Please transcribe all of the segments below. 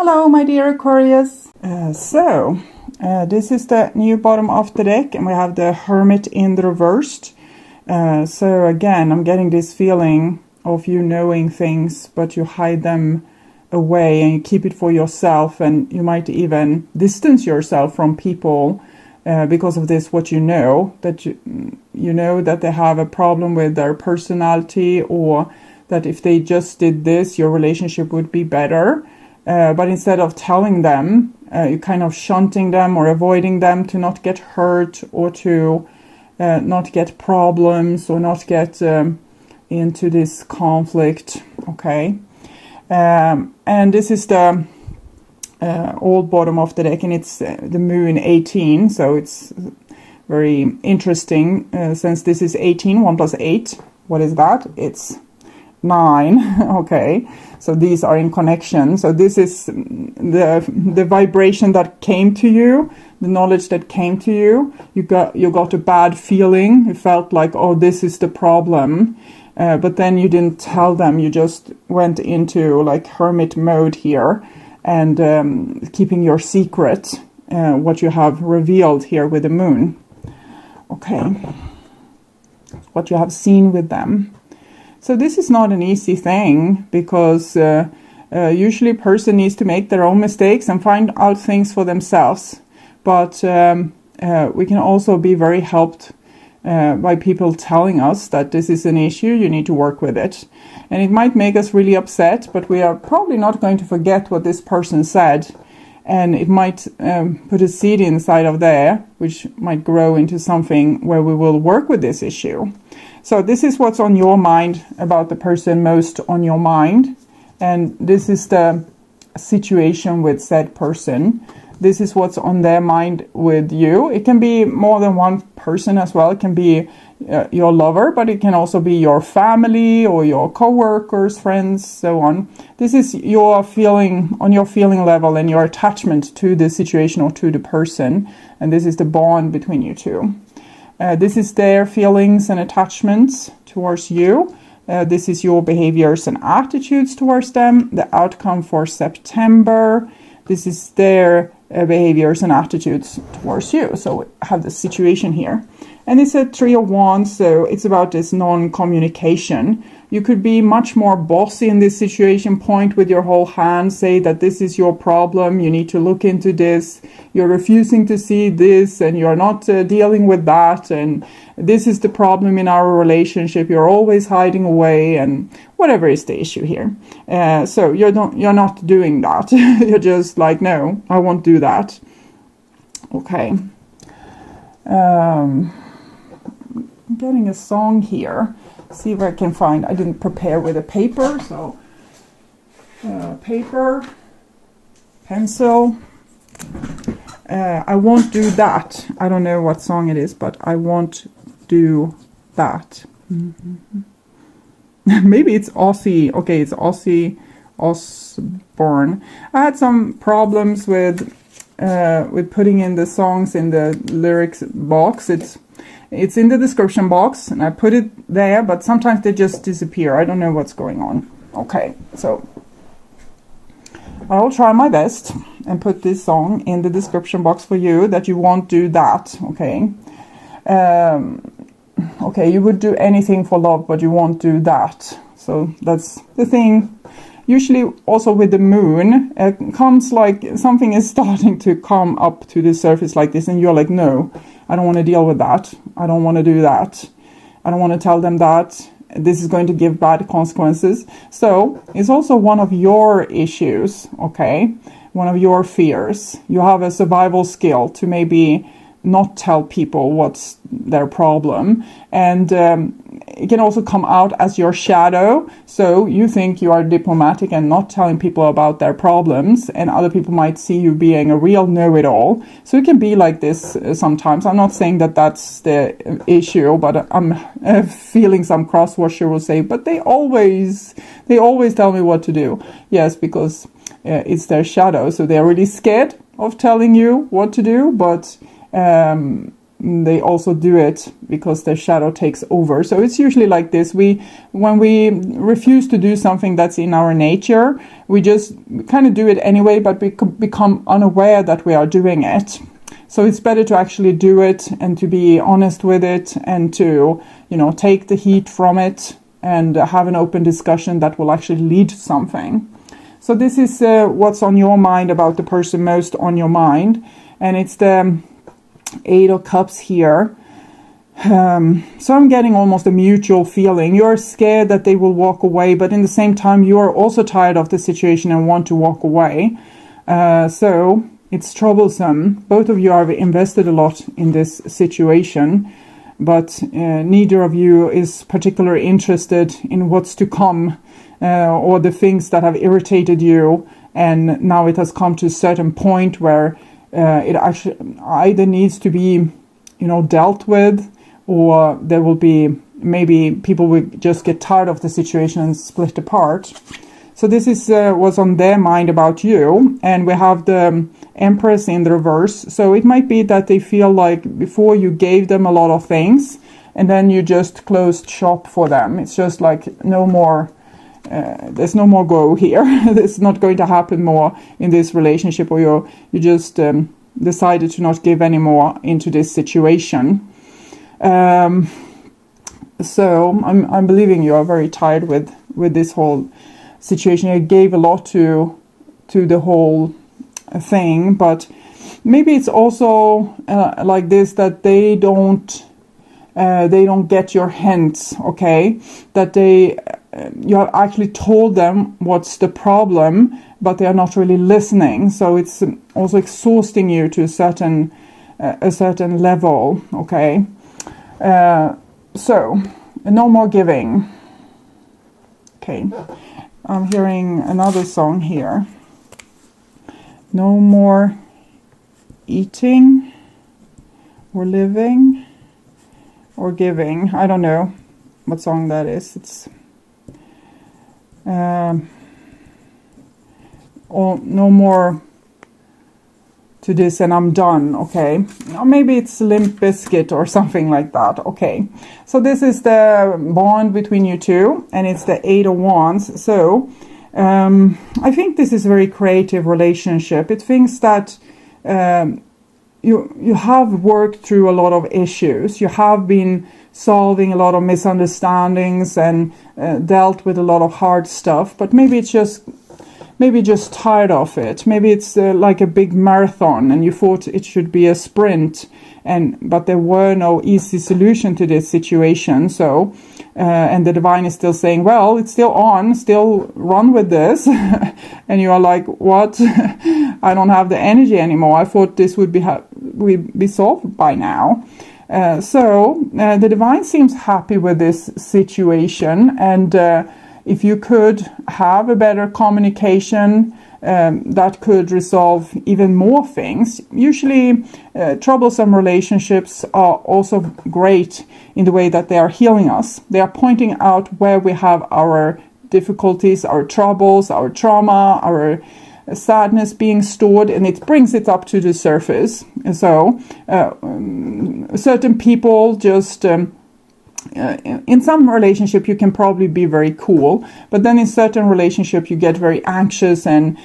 Hello, my dear Aquarius. This is the new bottom of the deck, and we have the Hermit in the reversed. So again, I'm getting this feeling of you knowing things, but you hide them away and you keep it for yourself, and you might even distance yourself from people because of this, what you know, that you know that they have a problem with their personality, or that if they just did this, your relationship would be better. But instead of telling them, you're kind of shunting them or avoiding them to not get hurt, or to not get problems, or not get into this conflict. Okay. And this is the old bottom of the deck, and it's the moon 18. So it's very interesting since this is 18, 1 plus 8. What is that? It's 9. Okay, so these are in connection. So this is the vibration that came to you, the knowledge that came to you. You got a bad feeling. You felt like, oh, this is the problem, but then you didn't tell them. You just went into like hermit mode here, and keeping your secret, what you have revealed here with the moon. Okay, what you have seen with them. So this is not an easy thing, because usually a person needs to make their own mistakes and find out things for themselves. But we can also be very helped by people telling us that this is an issue, you need to work with it. And it might make us really upset, but we are probably not going to forget what this person said. And it might put a seed inside of there, which might grow into something where we will work with this issue. So this is what's on your mind about the person, most on your mind. And this is the situation with said person. This is what's on their mind with you. It can be more than one person as well. It can be your lover, but it can also be your family or your co-workers, friends, so on. This is your feeling, on your feeling level, and your attachment to the situation or to the person. And this is the bond between you two. This is their feelings and attachments towards you. This is your behaviors and attitudes towards them. The outcome for September. This is their behaviors and attitudes towards you. So we have the situation here. And it's a 3 of Wands, so it's about this non-communication. You could be much more bossy in this situation, point with your whole hand, say that this is your problem, you need to look into this, you're refusing to see this, and you're not dealing with that, and this is the problem in our relationship, you're always hiding away, and whatever is the issue here. So you're not doing that. You're just like, no, I won't do that. Okay. I'm getting a song here. See if I can find. I didn't prepare with a paper, so paper, pencil. I won't do that. I don't know what song it is, but I won't do that. Mm-hmm. Maybe it's Aussie. Okay, it's Aussie Osborne. I had some problems with putting in the songs in the lyrics box. It's in the description box, and I put it there, but sometimes they just disappear. I don't know what's going on. Okay, so I'll try my best and put this song in the description box for you, that you won't do that. Okay. Okay, you would do anything for love, but you won't do that. So that's the thing. Usually also with the moon, it comes like something is starting to come up to the surface like this, and you're like, no, I don't want to deal with that. I don't want to do that. I don't want to tell them that. This is going to give bad consequences. So it's also one of your issues, okay? One of your fears. You have a survival skill to maybe not tell people what's their problem, and it can also come out as your shadow. So you think you are diplomatic and not telling people about their problems, and other people might see you being a real know-it-all. So it can be like this sometimes. I'm not saying that that's the issue, but I'm feeling some cross-watcher will say, but they always tell me what to do. Yes, because it's their shadow, so they're really scared of telling you what to do, but they also do it because their shadow takes over. So it's usually like this. When we refuse to do something that's in our nature, we just kind of do it anyway, but we become unaware that we are doing it. So it's better to actually do it and to be honest with it and to, take the heat from it and have an open discussion that will actually lead to something. So this is what's on your mind about the person most on your mind. And it's the 8 of Cups here. So I'm getting almost a mutual feeling. You're scared that they will walk away, but in the same time, you are also tired of the situation and want to walk away. So it's troublesome. Both of you have invested a lot in this situation, but neither of you is particularly interested in what's to come or the things that have irritated you. And now it has come to a certain point where it actually either needs to be, dealt with, or there will be, maybe people will just get tired of the situation and split apart. So this is what's on their mind about you. And we have the Empress in the reverse. So it might be that they feel like before you gave them a lot of things and then you just closed shop for them. It's just like no more, there's no more go here. It's not going to happen more in this relationship, or you just decided to not give any more into this situation. So I'm believing you are very tired with this whole situation. You gave a lot to the whole thing, but maybe it's also like this, that they don't get your hints, okay? That you have actually told them what's the problem, but they are not really listening. So it's also exhausting you to a certain level, okay? So no more giving. Okay, I'm hearing another song here. No more eating or living or giving. I don't know what song that is. It's no more to this and I'm done, okay? Or maybe it's Limp Bizkit or something like that, okay? So this is the bond between you two, and it's the 8 of Wands. So I think this is a very creative relationship. It thinks that you have worked through a lot of issues. You have been solving a lot of misunderstandings and dealt with a lot of hard stuff, but maybe just tired of it. Maybe it's like a big marathon and you thought it should be a sprint, but there were no easy solution to this situation. So and the divine is still saying, well, it's still on, still run with this. And you are like, what? I don't have the energy anymore. I thought this would be solved by now. So the divine seems happy with this situation, and if you could have a better communication, that could resolve even more things. Usually troublesome relationships are also great in the way that they are healing us. They are pointing out where we have our difficulties, our troubles, our trauma, our sadness being stored, and it brings it up to the surface. And so certain people just in some relationship you can probably be very cool, but then in certain relationship you get very anxious and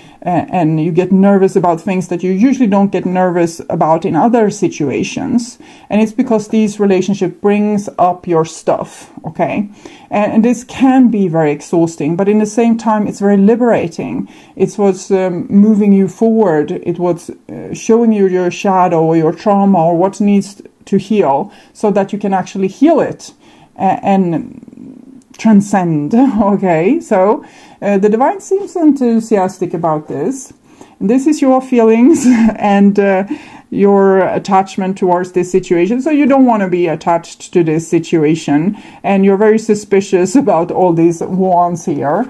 you get nervous about things that you usually don't get nervous about in other situations, and it's because these relationship brings up your stuff, okay? And this can be very exhausting, but in the same time it's very liberating. It's what's moving you forward. It was showing you your shadow or your trauma or what needs to heal, so that you can actually heal it and transcend. Okay, so the divine seems enthusiastic about this. And this is your feelings and your attachment towards this situation. So you don't want to be attached to this situation, and you're very suspicious about all these wands here.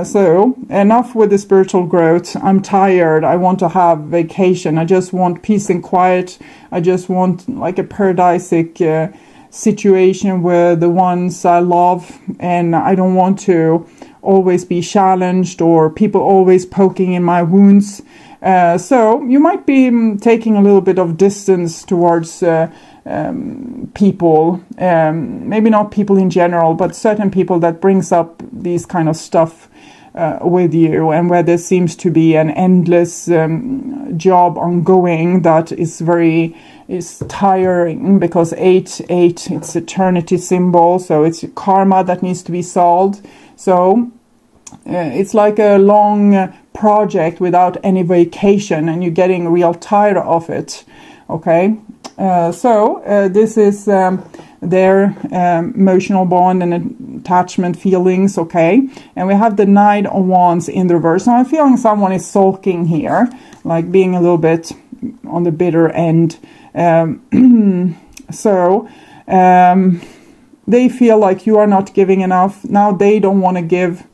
So enough with the spiritual growth. I'm tired. I want to have vacation. I just want peace and quiet. I just want like a paradisic situation with the ones I love, and I don't want to always be challenged or people always poking in my wounds. So you might be taking a little bit of distance towards people, maybe not people in general, but certain people that brings up these kind of stuff with you, and where there seems to be an endless job ongoing that is tiring, because 8 it's eternity symbol, so it's karma that needs to be solved. So it's like a long project without any vacation, and you're getting real tired of it. Okay, so this is their emotional bond and attachment feelings. Okay, and we have the Knight of Wands in the reverse. Now I'm feeling someone is sulking here, like being a little bit on the bitter end. So they feel like you are not giving enough. Now they don't want to give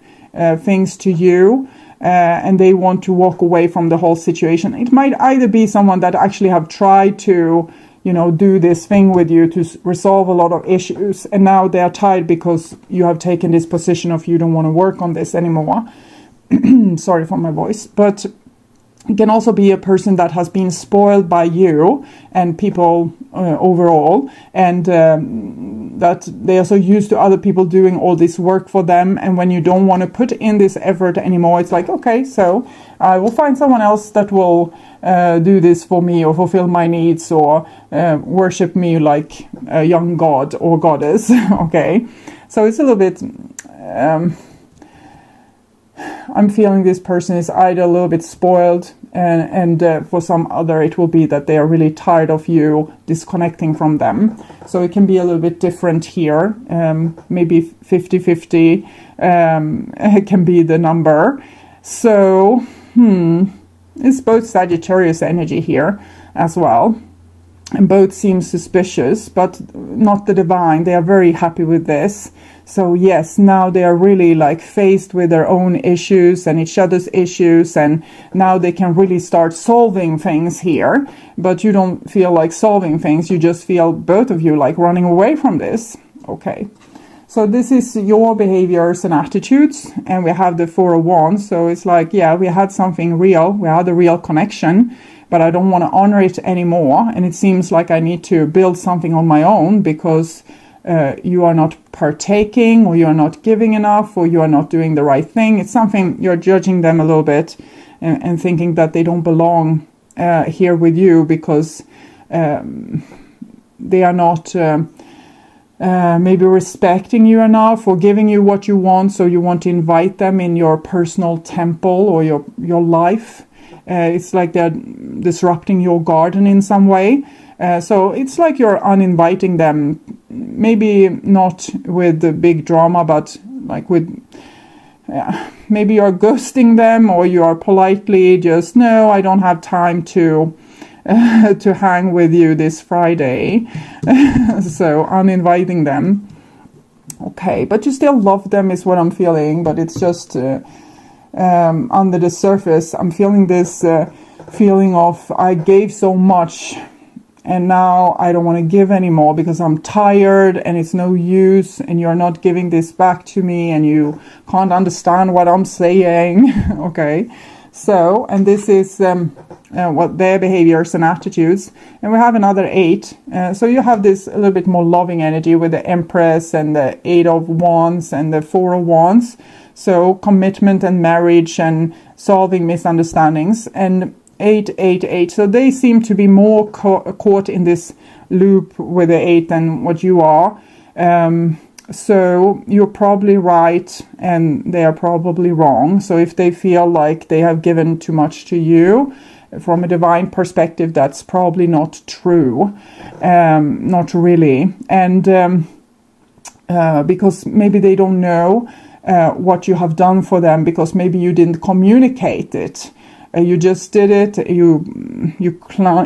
things to you, and they want to walk away from the whole situation. It might either be someone that actually have tried to, do this thing with you to resolve a lot of issues, and now they are tired because you have taken this position of you don't want to work on this anymore. Sorry for my voice. But it can also be a person that has been spoiled by you and people overall, and that they are so used to other people doing all this work for them, and when you don't want to put in this effort anymore, it's like, okay, so I will find someone else that will do this for me, or fulfill my needs, or worship me like a young god or goddess. Okay, so it's a little bit I'm feeling this person is either a little bit spoiled, and for some other it will be that they are really tired of you disconnecting from them. So it can be a little bit different here, maybe 50-50 it can be the number. So it's both Sagittarius energy here as well, and both seem suspicious, but not the divine. They are very happy with this. So yes, now they are really like faced with their own issues and each other's issues, and now they can really start solving things here. But you don't feel like solving things, you just feel, both of you, like running away from this. Okay, so this is your behaviors and attitudes, and we have the Four of Wands. So it's like, yeah, we had something real, we had a real connection, but I don't want to honor it anymore, and it seems like I need to build something on my own, because you are not partaking, or you are not giving enough, or you are not doing the right thing. It's something you're judging them a little bit, and thinking that they don't belong here with you, because they are not maybe respecting you enough or giving you what you want. So you want to invite them in your personal temple or your life. It's like they're disrupting your garden in some way. So it's like you're uninviting them, maybe not with the big drama, but like with maybe you're ghosting them, or you are politely just, no, I don't have time to hang with you this Friday. So uninviting them. Okay, but you still love them is what I'm feeling, but it's just under the surface I'm feeling this feeling of, I gave so much and now I don't want to give anymore because I'm tired and it's no use, and you're not giving this back to me, and you can't understand what I'm saying. Okay, so, and this is what their behaviors and attitudes. And we have another 8. So you have this a little bit more loving energy with the Empress and the 8 of Wands and the 4 of Wands. So commitment and marriage and solving misunderstandings. And 8. So they seem to be more caught in this loop with the 8 than what you are. So you're probably right and they are probably wrong. So if they feel like they have given too much to you, from a divine perspective, that's probably not true. Not really. And because maybe they don't know what you have done for them, because maybe you didn't communicate it. You just did it, you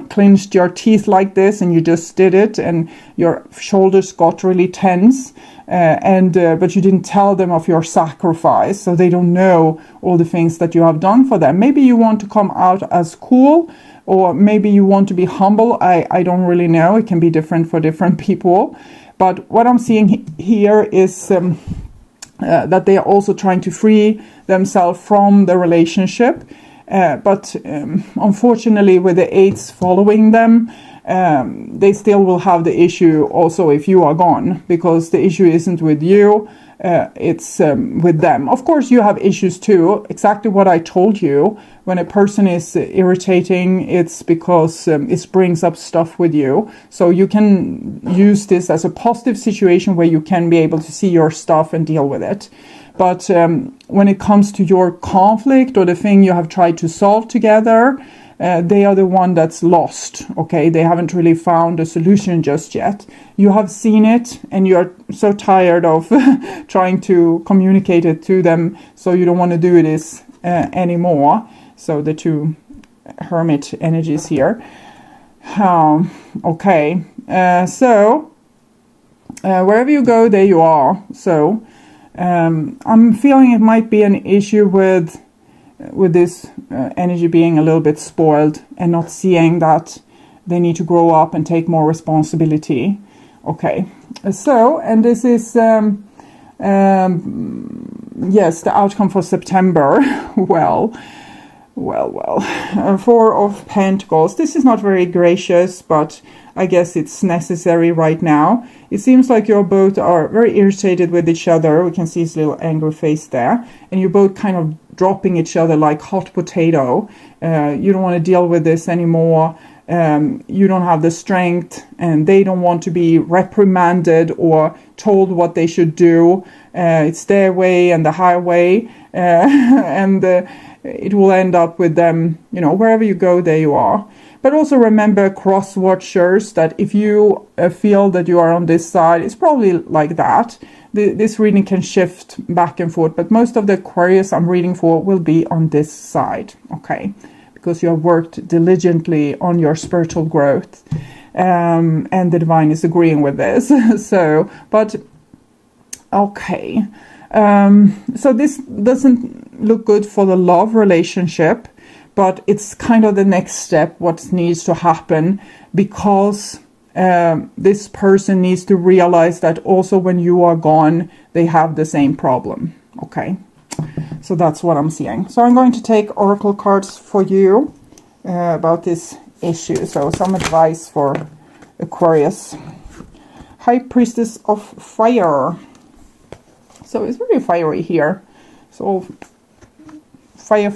clenched your teeth like this, and you just did it, and your shoulders got really tense, but you didn't tell them of your sacrifice, so they don't know all the things that you have done for them. Maybe you want to come out as cool, or maybe you want to be humble. I don't really know. It can be different for different people. But what I'm seeing here is that they are also trying to free themselves from the relationship. But unfortunately, with the 8s following them, they still will have the issue also if you are gone, because the issue isn't with you, it's with them. Of course, you have issues too. Exactly what I told you. When a person is irritating, it's because it brings up stuff with you. So you can use this as a positive situation where you can be able to see your stuff and deal with it. But when it comes to your conflict or the thing you have tried to solve together, they are the one that's lost, okay? They haven't really found a solution just yet. You have seen it and you're so tired of trying to communicate it to them, so you don't want to do this anymore. So the 2 hermit energies here. Okay, so wherever you go, there you are. So I'm feeling it might be an issue with this energy being a little bit spoiled and not seeing that they need to grow up and take more responsibility. Okay, so, and this is, yes, the outcome for September. Well, 4 of Pentacles. This is not very gracious, but I guess it's necessary right now. It seems like you both are very irritated with each other. We can see his little angry face there. And you're both kind of dropping each other like hot potato. You don't want to deal with this anymore. You don't have the strength, and they don't want to be reprimanded or told what they should do. It's their way and the highway. And it will end up with them, you know, wherever you go, there you are. But also remember, cross watchers, that if you feel that you are on this side, it's probably like that. This reading can shift back and forth, but most of the Aquarius I'm reading for will be on this side, okay? Because you have worked diligently on your spiritual growth, and the divine is agreeing with this. So, but, okay. So this doesn't look good for the love relationship, but it's kind of the next step, what needs to happen, because this person needs to realize that also when you are gone, they have the same problem. Okay, so that's what I'm seeing. So I'm going to take oracle cards for you about this issue. So some advice for Aquarius. High Priestess of Fire. So it's very fiery here. So fire.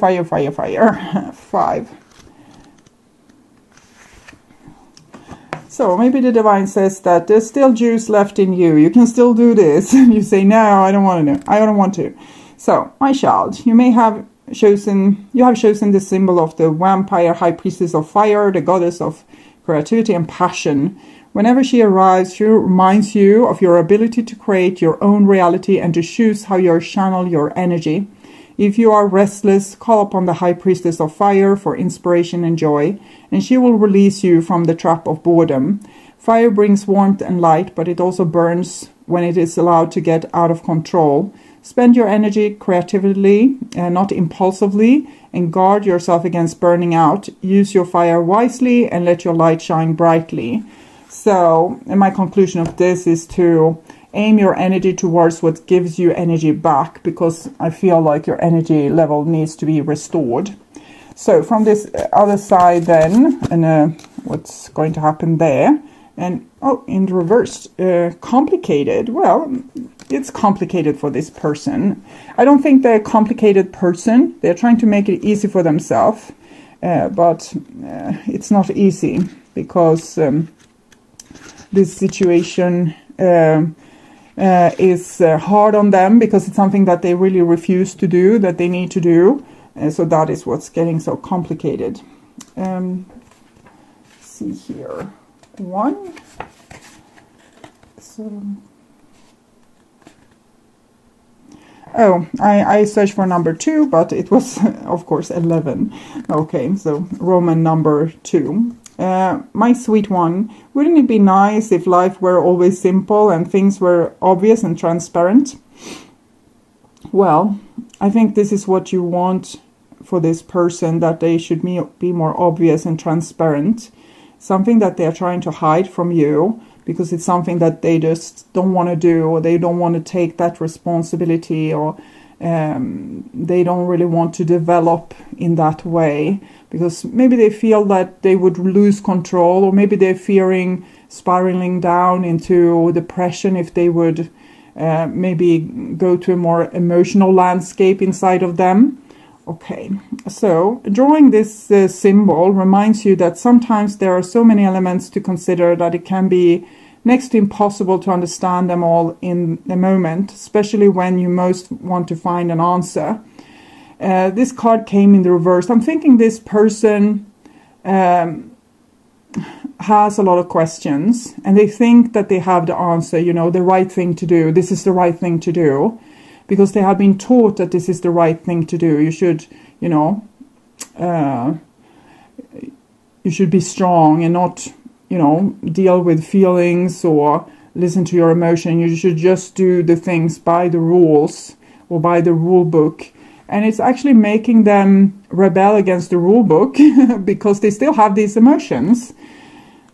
5. So maybe the divine says that there's still juice left in you. You can still do this. You say, no, I don't want to. I don't want to. So, my child, you have chosen the symbol of the vampire high priestess of fire, the goddess of creativity and passion. Whenever she arrives, she reminds you of your ability to create your own reality and to choose how you channel your energy. If you are restless, call upon the High Priestess of Fire for inspiration and joy, and she will release you from the trap of boredom. Fire brings warmth and light, but it also burns when it is allowed to get out of control. Spend your energy creatively, not impulsively, and guard yourself against burning out. Use your fire wisely and let your light shine brightly. So, and my conclusion of this is to aim your energy towards what gives you energy back, because I feel like your energy level needs to be restored. So from this other side then, and what's going to happen there, and in reverse, complicated. Well, it's complicated for this person. I don't think they're a complicated person. They're trying to make it easy for themselves, but it's not easy, because this situation is hard on them, because it's something that they really refuse to do, that they need to do. So that is what's getting so complicated. See here. 1. So, I searched for number 2, but it was, of course, 11. Okay, so Roman number 2. My sweet one, wouldn't it be nice if life were always simple and things were obvious and transparent? Well, I think this is what you want for this person, that they should be more obvious and transparent. Something that they're trying to hide from you, because it's something that they just don't want to do, or they don't want to take that responsibility, or they don't really want to develop in that way, because maybe they feel that they would lose control, or maybe they're fearing spiraling down into depression if they would maybe go to a more emotional landscape inside of them. Okay, so drawing this symbol reminds you that sometimes there are so many elements to consider that it can be next to impossible to understand them all in the moment, especially when you most want to find an answer. This card came in the reverse. I'm thinking this person has a lot of questions, and they think that they have the answer, the right thing to do. This is the right thing to do, because they have been taught that this is the right thing to do. You should, you should be strong and not, deal with feelings or listen to your emotion. You should just do the things by the rules or by the rule book. And it's actually making them rebel against the rule book because they still have these emotions.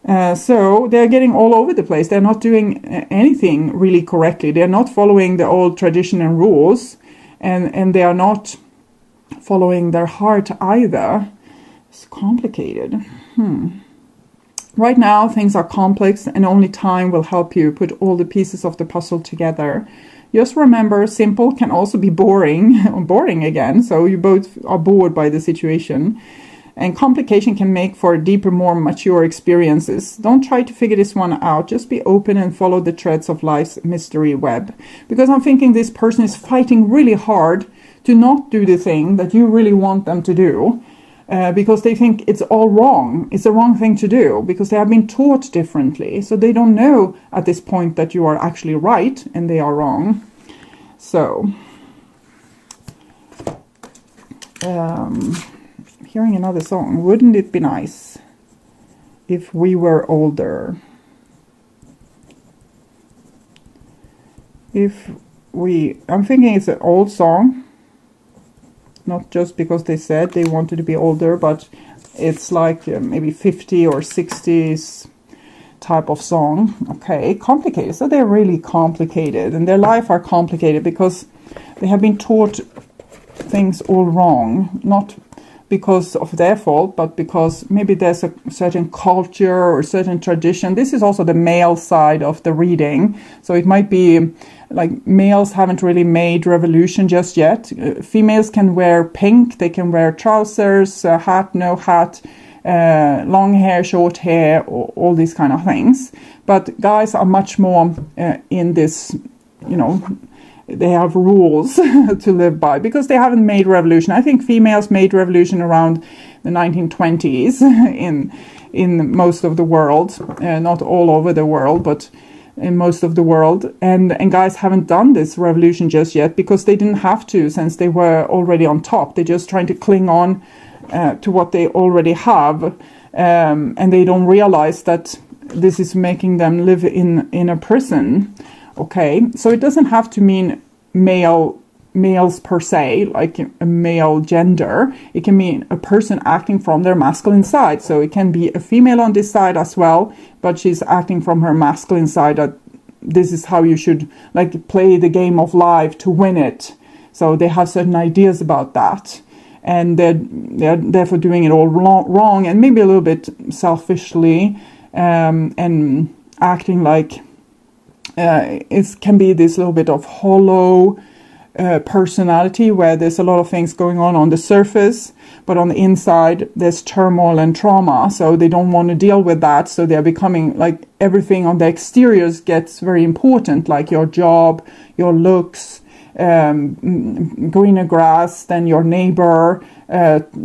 So they're getting all over the place. They're not doing anything really correctly. They're not following the old tradition and rules, and they are not following their heart either. It's complicated. Right now, things are complex, and only time will help you put all the pieces of the puzzle together. Just remember, simple can also be boring, or boring again, so you both are bored by the situation. And complication can make for deeper, more mature experiences. Don't try to figure this one out. Just be open and follow the threads of life's mystery web. Because I'm thinking this person is fighting really hard to not do the thing that you really want them to do. Because they think it's all wrong. It's the wrong thing to do. Because they have been taught differently. So they don't know at this point that you are actually right and they are wrong. So, hearing another song. Wouldn't it be nice if we were older? I'm thinking it's an old song. Not just because they said they wanted to be older, but it's like maybe 50 or 60s type of song. Okay, complicated. So they're really complicated, and their life are complicated because they have been taught things all wrong. Not because of their fault, but because maybe there's a certain culture or certain tradition. This is also the male side of the reading. So it might be like males haven't really made revolution just yet. Females can wear pink, they can wear trousers, hat, no hat, long hair, short hair, all these kind of things. But guys are much more in this, they have rules to live by because they haven't made revolution. I think females made revolution around the 1920s in most of the world, not all over the world, but in most of the world. And guys haven't done this revolution just yet because they didn't have to, since they were already on top. They're just trying to cling on to what they already have, and they don't realize that this is making them live in a prison. Okay, so it doesn't have to mean males per se, like a male gender. It can mean a person acting from their masculine side. So it can be a female on this side as well, but she's acting from her masculine side, that this is how you should play the game of life to win it. So they have certain ideas about that, and they're therefore doing it all wrong and maybe a little bit selfishly, and acting like it can be this little bit of hollow personality where there's a lot of things going on the surface, but on the inside there's turmoil and trauma, so they don't want to deal with that. So they're becoming like everything on the exteriors gets very important, like your job, your looks, greener grass than your neighbor,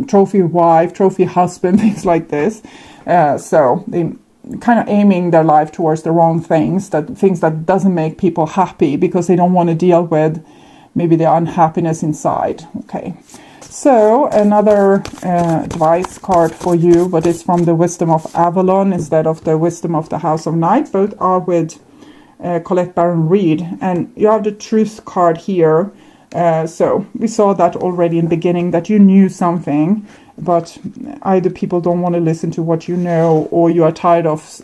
trophy wife, trophy husband, things like this. So they kind of aiming their life towards the wrong things that doesn't make people happy because they don't want to deal with maybe the unhappiness inside. Okay, so another advice card for you, but it's from the Wisdom of Avalon instead of the Wisdom of the House of Night. Both are with Colette Baron Reid, and you have the Truth card here. So we saw that already in the beginning, that you knew something, but either people don't want to listen to what you know, or you are tired of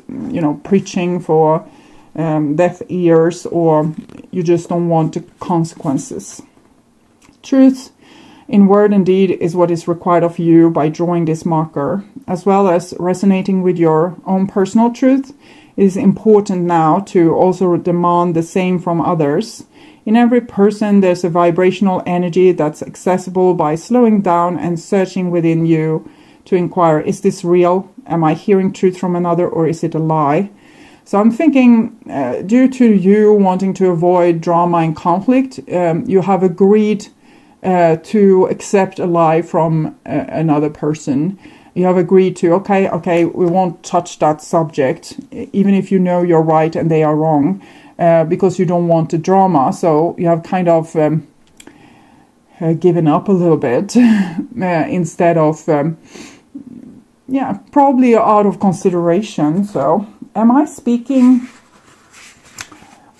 preaching for deaf ears, or you just don't want the consequences. Truth in word and deed is what is required of you by drawing this marker, as well as resonating with your own personal truth. It is important now to also demand the same from others. In every person, there's a vibrational energy that's accessible by slowing down and searching within you to inquire, is this real? Am I hearing truth from another, or is it a lie? So I'm thinking, due to you wanting to avoid drama and conflict, you have agreed to accept a lie from another person. You have agreed to, okay, we won't touch that subject, even if you know you're right and they are wrong, because you don't want the drama. So you have kind of given up a little bit instead of, probably out of consideration. So am I speaking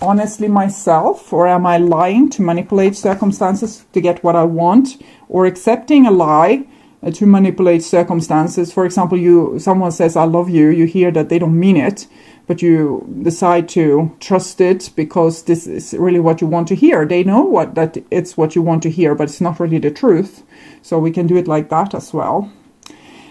honestly myself, or am I lying to manipulate circumstances to get what I want, or accepting a lie to manipulate circumstances? For example, someone says I love you, you hear that they don't mean it, but you decide to trust it because this is really what you want to hear. They know that it's what you want to hear, but it's not really the truth. So we can do it like that as well.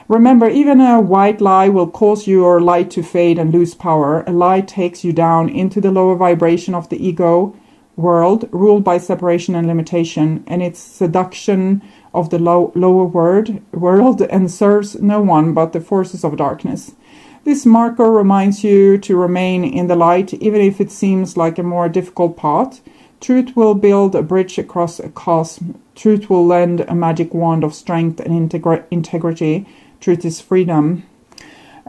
Remember, even a white lie will cause your light to fade and lose power. A lie takes you down into the lower vibration of the ego world, ruled by separation and limitation, and its seduction of the lower world and serves no one but the forces of darkness. This marker reminds you to remain in the light, even if it seems like a more difficult path. Truth will build a bridge across a chasm. Truth will lend a magic wand of strength and integrity. Truth is freedom.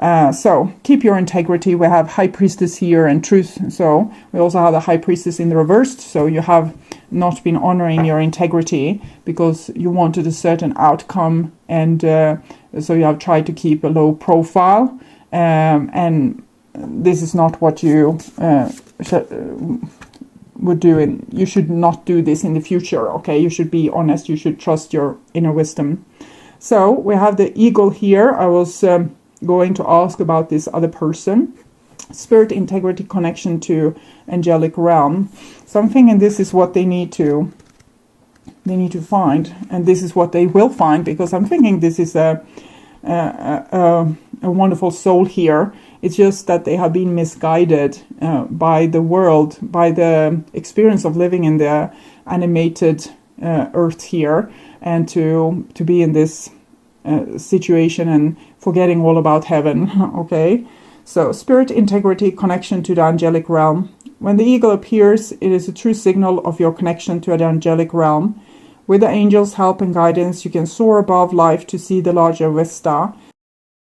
So keep your integrity. We have High Priestess here and Truth. So we also have the High Priestess in the reversed. So you have not been honoring your integrity because you wanted a certain outcome, and so you have tried to keep a low profile. And this is not what you would do. And you should not do this in the future. Okay, you should be honest. You should trust your inner wisdom. So we have the eagle here. I was going to ask about this other person. Spirit, integrity, connection to angelic realm. So I'm thinking this is what they need to find, and this is what they will find, because I'm thinking this is a wonderful soul here. It's just that they have been misguided by the world, by the experience of living in the animated earth here, and to be in this situation and forgetting all about heaven. Okay, so spirit, integrity, connection to the angelic realm. When the eagle appears, it is a true signal of your connection to the angelic realm. With the angels' help and guidance, you can soar above life to see the larger vista.